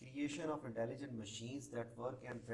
creation of intelligent machines that work and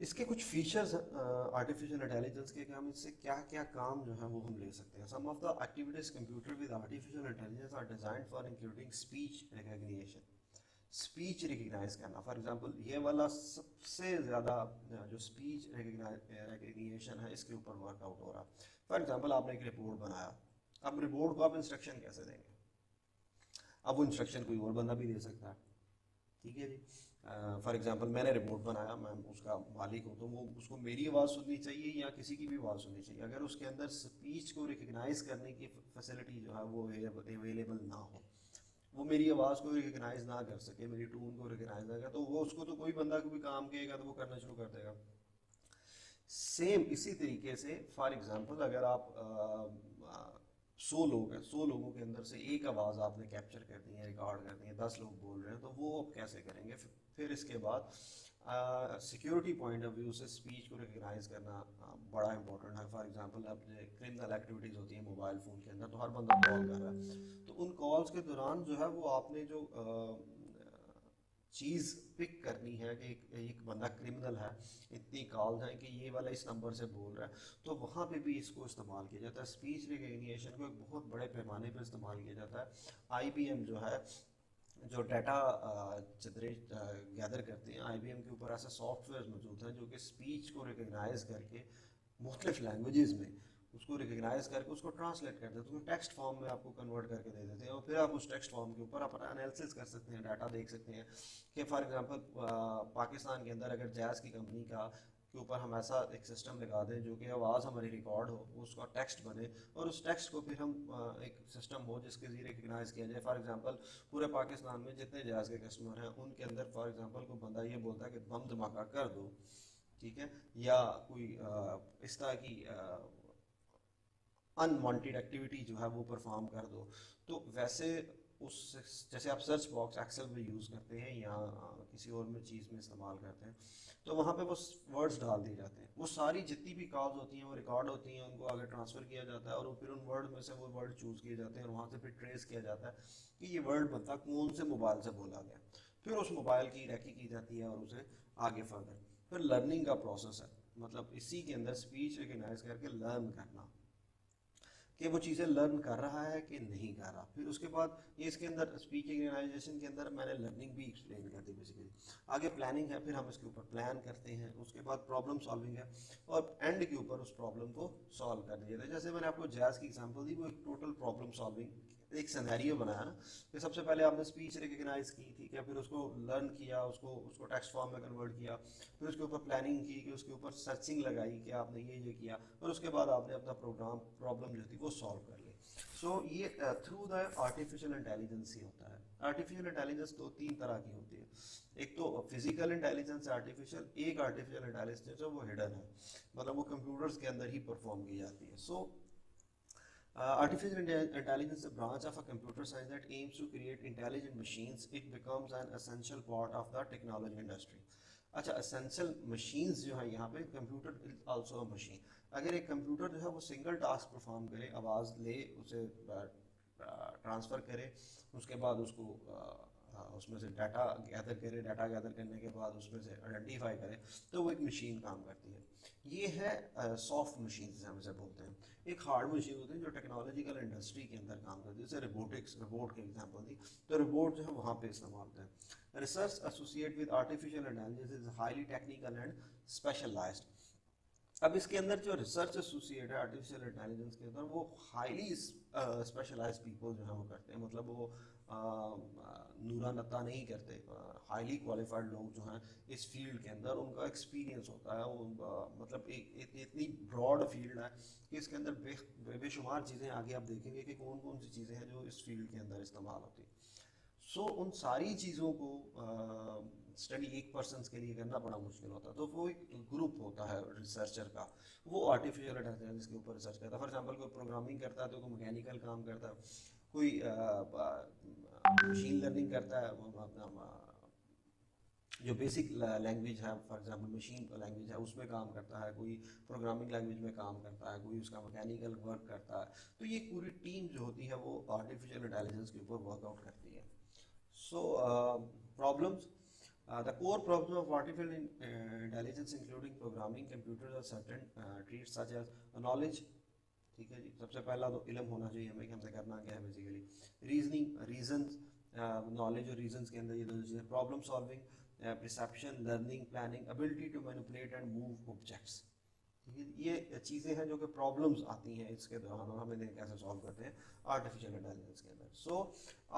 اس کے کچھ features artificial intelligence کے کہ ہم اس سے کیا کیا کام جو ہے وہ ہم لے سکتے ہیں. Some of the activities computer with artificial intelligence are designed for including speech recognition. Speech recognize کرنا فار ایگزامپل یہ والا سب سے زیادہ جو اسپیچ ریکگنیشن ہے اس کے اوپر ورک آؤٹ ہو رہا. فار ایگزامپل آپ نے ایک رپورٹ بنایا, اب رپورٹ کو آپ انسٹرکشن کیسے دیں گے؟ اب وہ انسٹرکشن کوئی اور بندہ بھی دے سکتا ہے, ٹھیک ہے جی. فار ایگزامپل میں نے رپورٹ بنایا, میں اس کا مالک ہوں, تو وہ اس کو میری آواز سننی چاہیے یا کسی کی بھی آواز سننی چاہیے. اگر اس کے اندر اسپیچ کو ریکگنائز کرنے کی فیسلٹی جو ہے وہ اویلیبل نہ ہو, وہ میری آواز کو ریکگنائز نہ کر سکے, میری ٹون کو ریکگنائز نہ کرے, تو وہ اس کو تو کوئی بندہ کوئی کام کہے گا تو وہ کرنا شروع کر دے گا. سیم اسی طریقے سے فار ایگزامپل اگر آپ 100 لوگ ہیں, 100 لوگوں کے اندر سے ایک آواز آپ نے کیپچر کر دی ہے, ریکارڈ کر دی ہے, 10 لوگ بول رہے ہیں, تو وہ آپ کیسے کریں گے؟ پھر اس کے بعد سیکیورٹی پوائنٹ آف ویو سے اسپیچ کو ریکگنائز کرنا بڑا امپورٹنٹ ہے. فار ایگزامپل اب کرمنل ایکٹیویٹیز ہوتی ہیں موبائل فون کے اندر, تو ہر بندہ کال کر رہا ہے, تو ان کالز کے دوران جو ہے وہ آپ نے جو چیز پک کرنی ہے کہ ایک بندہ کرمنل ہے, اتنی کالز ہیں کہ یہ والا اس نمبر سے بول رہا ہے, تو وہاں پہ بھی اس کو استعمال کیا جاتا ہے. اسپیچ ریکگنیشن کو ایک بہت بڑے پیمانے پہ استعمال کیا جاتا ہے. آئی بی ایم جو ہے جو ڈیٹا گیدر کرتے ہیں, آئی بی ایم کے اوپر ایسے سافٹ ویئر موجود ہیں جو کہ اسپیچ کو ریکگنائز کر کے مختلف لینگویجز میں اس کو ریکگنائز کر کے اس کو ٹرانسلیٹ کر دیتے ہیں, ٹیکسٹ فارم میں آپ کو کنورٹ کر کے دے دیتے ہیں, اور پھر آپ اس ٹیکسٹ فارم کے اوپر اپنا انالیسس کر سکتے ہیں, ڈاٹا دیکھ سکتے ہیں کہ فار ایگزامپل پاکستان کے اندر اگر جیز کی کمپنی کا کے اوپر ہم ایسا ایک سسٹم لگا دیں جو کہ آواز ہماری ریکارڈ ہو, اس کا ٹیکسٹ بنے, اور اس ٹیکسٹ کو پھر ہم ایک سسٹم ہو جس کے ذریعے ریکگنائز کیا جائے. فار ایگزامپل پورے پاکستان میں جتنے جیز کے کسٹمر ہیں ان کے اندر فار ایگزامپل کوئی بندہ یہ بولتا ہے کہ بم دھماکہ کر دو, ٹھیک ہے, یا کوئی اس طرح کی انوانٹیڈ ایکٹیویٹی جو ہے وہ پرفارم کر دو, تو ویسے اس جیسے آپ سرچ باکس ایکسل میں یوز کرتے ہیں یا کسی اور میں چیز میں استعمال کرتے ہیں, تو وہاں پہ وہ ورڈز ڈال دیے جاتے ہیں. وہ ساری جتنی بھی کالز ہوتی ہیں وہ ریکارڈ ہوتی ہیں, ان کو آگے ٹرانسفر کیا جاتا ہے, اور پھر ان ورڈ میں سے وہ ورڈ چوز کیے جاتے ہیں, اور وہاں سے پھر ٹریس کیا جاتا ہے کہ یہ ورڈ بندہ کون سے موبائل سے بولا گیا. پھر اس موبائل کی ریکی کی جاتی ہے اور اسے آگے فردر پھر لرننگ کا پروسیس ہے, مطلب اسی کے اندر اسپیچ ریکگنائز کر کے لرن کرنا کہ وہ چیزیں لرن کر رہا ہے کہ نہیں کر رہا. پھر اس کے بعد یہ اس کے اندر اسپیچ ریکگنائزیشن کے اندر میں نے لرننگ بھی ایکسپلین کر دی بیسیکلی. آگے پلاننگ ہے, پھر ہم اس کے اوپر پلان کرتے ہیں, اس کے بعد پرابلم سالونگ ہے, اور اینڈ کے اوپر اس پرابلم کو سالو کر دیا جاتا ہے. جیسے میں نے آپ کو جیز کی ایگزامپل دی, وہ ایک ٹوٹل پرابلم سالونگ ایک سینیریو بنایا نا, کہ سب سے پہلے آپ نے اسپیچ ریکگنائز کی, ٹھیک ہے, پھر اس کو لرن کیا, اس کو ٹیکسٹ فارم میں کنورٹ کیا, پھر اس کے اوپر پلاننگ کی کہ اس کے اوپر سرچنگ لگائی کہ آپ نے یہ کیا, اور اس کے بعد آپ نے اپنا پرابلم جو تھی وہ سالو کر لی. سو یہ تھرو دا آرٹیفیشیل انٹیلیجنس ہی ہوتا ہے. آرٹیفیشیل انٹیلیجنس دو تین طرح کی ہوتی ہے, ایک تو فزیکل انٹیلیجنس ہے آرٹیفیشیل, ایک آرٹیفیشیل انٹیلیجنس ہے وہ ہڈن ہے, مطلب وہ کمپیوٹرز کے اندر ہی پرفارم کی جاتی ہے. سو artificial intelligence is a branch of a computer science that aims to create intelligent machines. It becomes an essential part of the technology industry. اچھا, اسینشل مشینز جو ہیں یہاں پہ, computer is also a machine. اگر ایک computer جو ہے وہ سنگل ٹاسک پرفارم کرے, آواز لے, اسے ٹرانسفر کرے, اس کے بعد اس کو اس میں سے ڈیٹا گیدر کرے, ڈیٹا گیدر کرنے کے بعد اس میں سے آئیڈینٹیفائی کرے, تو وہ ایک مشین کام کرتی ہے. یہ ہے سافٹ مشینز ہم اسے بولتے ہیں. ایک ہارڈ مشین ہوتی ہے جو ٹیکنالوجیکل انڈسٹری کے اندر کام کرتی ہے, جیسے روبوٹکس, روبوٹ کی ایگزامپل دی, تو روبوٹ جو ہے وہاں پہ استعمال ہوتے ہیں. Research associate with artificial intelligence is highly technical and specialized. اب اس کے اندر جو ریسرچ ایسوسیٹ ہے آرٹیفیشیل انٹیلیجنس کے اندر, وہ ہائیلی اسپیشلائز پیپل جو ہیں وہ کرتے ہیں, مطلب وہ نورا نتا نہیں کرتے, ہائیلی کوالیفائڈ لوگ جو ہیں اس فیلڈ کے اندر, ان کا ایکسپیرینس ہوتا ہے, وہ مطلب اتنی براڈ فیلڈ ہے کہ اس کے اندر بے شمار چیزیں آگے آپ دیکھیں گے کہ کون کون سی چیزیں ہیں جو اس فیلڈ کے اندر استعمال ہوتی ہیں. سو ان ساری چیزوں کو اسٹڈی ایک پرسنس کے لیے کرنا بڑا مشکل ہوتا ہے, تو وہ ایک گروپ ہوتا ہے ریسرچر کا, وہ آرٹیفیشیل انٹیلیجنس کے اوپر ریسرچ کرتا ہے. فار ایگزامپل کوئی پروگرامنگ کرتا ہے تو کوئی میکینیکل کام کرتا ہے, کوئی مشین لرننگ کرتا ہے, اپنا جو بیسک لینگویج ہے, فار ایگزامپل مشین لینگویج ہے, اس میں کام کرتا ہے, کوئی پروگرامنگ لینگویج میں کام کرتا ہے, کوئی اس کا میکینیکل ورک کرتا ہے. تو یہ پوری ٹیم جو ہوتی ہے وہ آرٹیفیشیل انٹیلیجنس کے اوپر ورک آؤٹ کرتی ہے. سو problems The core problems of artificial intelligence including programming computers or certain traits such as knowledge. ٹھیک ہے جی, سب سے پہلا تو علم ہونا چاہیے ہمیں کہ ہم نے کرنا کیا ہے بیسیکلی. ریزننگ, ریزنس, نالج اور ریزنس کے اندر یہ دو چیزیں. Problem solving, perception, learning, planning, ability to manipulate and move objects. یہ چیزیں ہیں جو کہ پرابلمس آتی ہیں اس کے دوران اور ہم انہیں کیسے سالو کرتے ہیں آرٹیفیشیل انٹیلیجنس کے اندر. So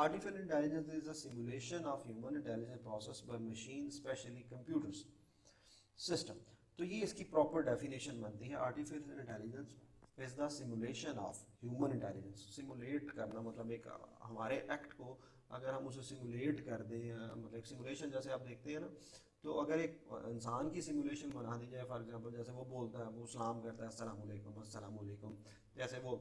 artificial intelligence is a simulation of human intelligence process by machine especially computers system. تو یہ اس کی پراپر ڈیفینیشن بنتی ہے. Artificial intelligence is the simulation of human intelligence. Simulate کرنا مطلب ایک ہمارے ایکٹ کو اگر ہم اسے سیمولیٹ کر دیں, مطلب سیمولیشن جیسے آپ دیکھتے ہیں نا, تو اگر ایک انسان کی سیمولیشن بنا دی جائے, فار ایگزامپل جیسے وہ بولتا ہے, وہ سلام کرتا ہے السلام علیکم السلام علیکم, جیسے وہ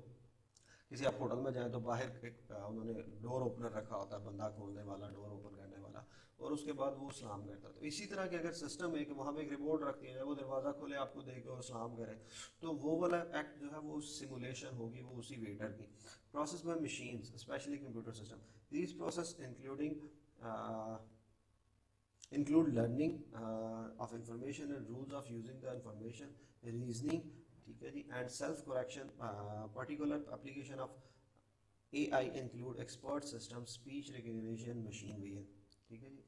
کسی آپ ہوٹل میں جائیں تو باہر ایک انہوں نے ڈور اوپنر رکھا ہوتا ہے, بندہ کھولنے والا, ڈور اوپن کرنے والا, اور اس کے بعد وہ سلام کرتا ہے. تو اسی طرح کے اگر سسٹم ہے کہ وہاں پہ ایک رپورٹ رکھ دیا جائے, وہ دروازہ کھولے, آپ کو دیکھے اور سلام کرے, تو وہ والا ایکٹ جو ہے وہ سیمولیشن ہوگی, وہ اسی ویٹر کی. Process by machines especially computer system. These process include learning of information and rules of using the information, reasoning, ٹھیک ہے جی, and self correction. Particular application of AI include expert system, speech recognition, machine vision. ٹھیک ہے جی,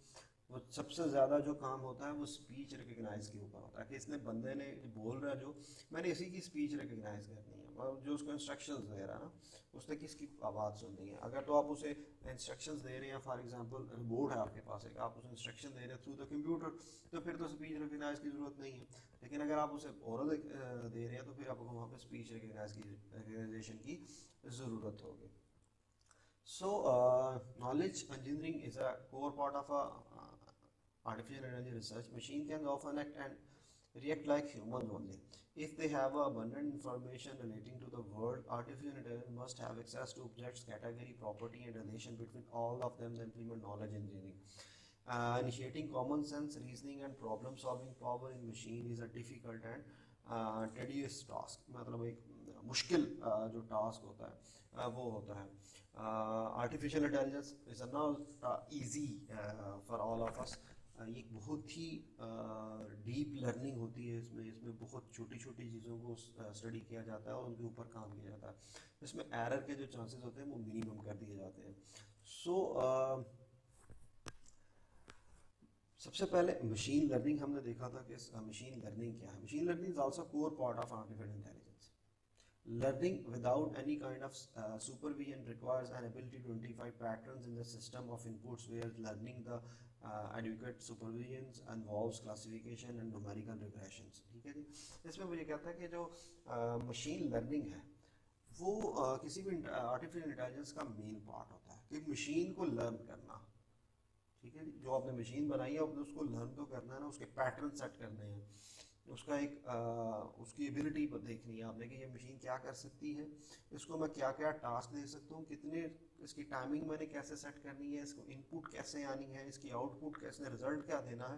وہ سب سے زیادہ جو کام ہوتا ہے وہ اسپیچ ریکگنائز کے اوپر ہوتا ہے کہ اس نے بندے نے بول رہا ہے جو میں نے اسی کی اسپیچ ریکگنائز کرنی ہے, اور جو اس کو انسٹرکشنز دے رہا ہے نا اس نے کس کی آواز سننی ہے. اگر تو آپ اسے انسٹرکشنز دے رہے ہیں, فار ایگزامپل بورڈ ہے آپ کے پاس, آپ اسے انسٹرکشن دے رہے ہیں تھرو دا کمپیوٹر, تو پھر تو اسپیچ ریکگنائز کی ضرورت نہیں ہے. لیکن اگر آپ اسے اورل دے رہے ہیں تو پھر آپ کو وہاں پہ اسپیچ ریکگنائزیشن کی ضرورت ہوگی. So knowledge engineering is a core part of artificial intelligence research. Machine can often act and react like humans only. If they have abundant information relating to the world, artificial intelligence must have access to objects, category, property, and relation between all of them to implement knowledge engineering. Initiating common sense reasoning and problem solving power in machine is a difficult and tedious task. مطلب ایک مشکل جو task ہوتا ہے وہ ہوتا ہے. Artificial intelligence is not easy for all of us. یہ بہت ہی ڈیپ لرننگ ہوتی ہے اس میں بہت چھوٹی چھوٹی چیزوں کو اسٹڈی کیا جاتا ہے اور ان کے اوپر کام کیا جاتا ہے. اس میں ایرر کے جو چانسز ہوتے ہیں وہ منیمم کر دیے جاتے ہیں. سو سب سے پہلے مشین لرننگ ہم نے دیکھا تھا کہ مشین لرننگ کیا ہے. Machine learning is also core part of artificial intelligence. Learning without any kind of supervision requires an ability to identify patterns in the system of inputs, where learning the adequate supervision involves classification and numerical regressions. ٹھیک ہے جی, اس میں مجھے کہتا ہے کہ جو machine learning ہے وہ کسی بھی آرٹیفیشیل انٹیلیجنس کا مین پارٹ ہوتا ہے کہ مشین کو لرن کرنا. ٹھیک ہے جی, جو آپ نے مشین بنائی ہے اس کو لرن تو کرنا ہے نا, اس کے پیٹرن سیٹ کرنے ہیں, اس کا ایک اس کی ایبلٹی دیکھنی ہے آپ نے کہ یہ مشین کیا کر سکتی ہے, اس کو میں کیا کیا ٹاسک دے سکتا ہوں, کتنے اس کی ٹائمنگ میں نے کیسے سیٹ کرنی ہے, اس کو ان پٹ کیسے آنی ہے, اس کی آؤٹ پٹ کیسے, رزلٹ کیا دینا ہے.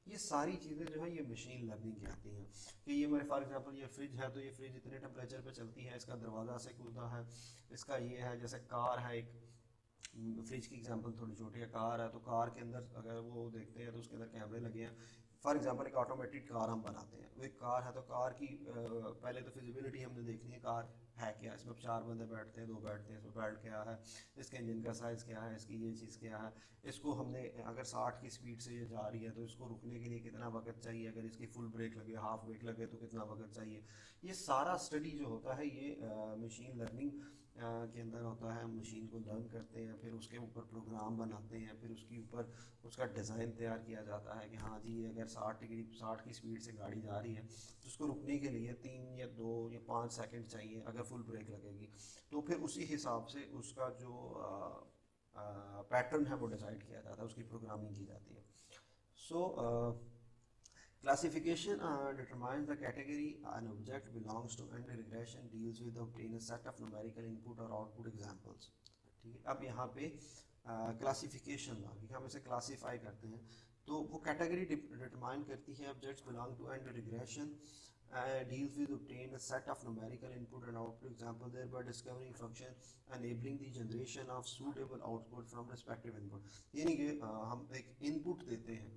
یہ ساری چیزیں جو ہے یہ مشین لرننگ کی آتی ہیں. کہ یہ میرے فار ایگزامپل یہ فریج ہے تو یہ فریج اتنے ٹمپریچر پہ چلتی ہے, اس کا دروازہ سے کھلتا ہے, اس کا یہ ہے. جیسے کار ہے, ایک فریج کی ایگزامپل تھوڑی چھوٹی ہے, کار ہے تو کار کے اندر اگر وہ دیکھتے ہیں تو اس کے اندر کیمرے لگے ہیں. فار ایگزامپل ایک آٹومیٹک کار ہم بناتے ہیں, وہ ایک کار ہے تو کار کی پہلے تو فیزیبلٹی ہم نے دیکھنی ہے, کار ہے کیا, اس میں 4 بندے بیٹھتے ہیں, 2 بیٹھتے ہیں, اس میں بیلٹ کیا ہے, اس کے انجن کا سائز کیا ہے, اس کی یہ چیز کیا ہے, اس کو ہم نے اگر 60 کی اسپیڈ سے یہ جا رہی ہے تو اس کو رکنے کے لیے کتنا وقت چاہیے, اگر اس کی فل بریک لگے, ہاف بریک لگے تو کتنا وقت چاہیے. یہ سارا اسٹڈی جو ہوتا ہے یہ مشین لرننگ کے اندر ہوتا ہے. مشین کو لرن کرتے ہیں, پھر اس کے اوپر پروگرام بناتے ہیں, پھر اس کے اوپر اس کا ڈیزائن تیار کیا جاتا ہے کہ ہاں جی اگر 60 کی اسپیڈ سے گاڑی جا رہی ہے تو اس کو رکنے کے لیے 3 یا 2 یا 5 سیکنڈ چاہیے, اگر فل بریک لگے گی تو پھر اسی حساب سے اس کا جو پیٹرن ہے وہ ڈیسائیڈ کیا جاتا ہے, اس کی پروگرامنگ کی جاتی ہے. سو classification determines the category an object belongs to, and regression deals with obtain a set of numerical input or output examples. ٹھیک ہے, اب یہاں پہ کلاسیفیکیشن ہم اسے کلاسیفائی کرتے ہیں تو وہ کیٹیگری ڈٹرمائن کرتی ہے objects belong to, and regression deals with obtain a set of numerical input and output example, thereby discovering function enabling the generation of suitable output from respective input. یعنی کہ ہم ایک input دیتے ہیں,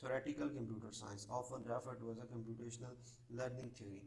theoretical computer science often referred to as a computational learning theory।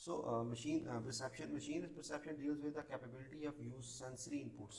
So machine perception deals with the capability of use sensory inputs,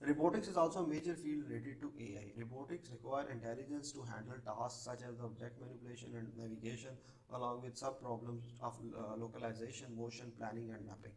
Robotics is also a major field related to AI. Robotics require intelligence to handle tasks such as object manipulation and navigation, along with sub problems of localization, motion, planning and mapping.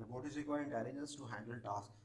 robotics require intelligence to handle tasks।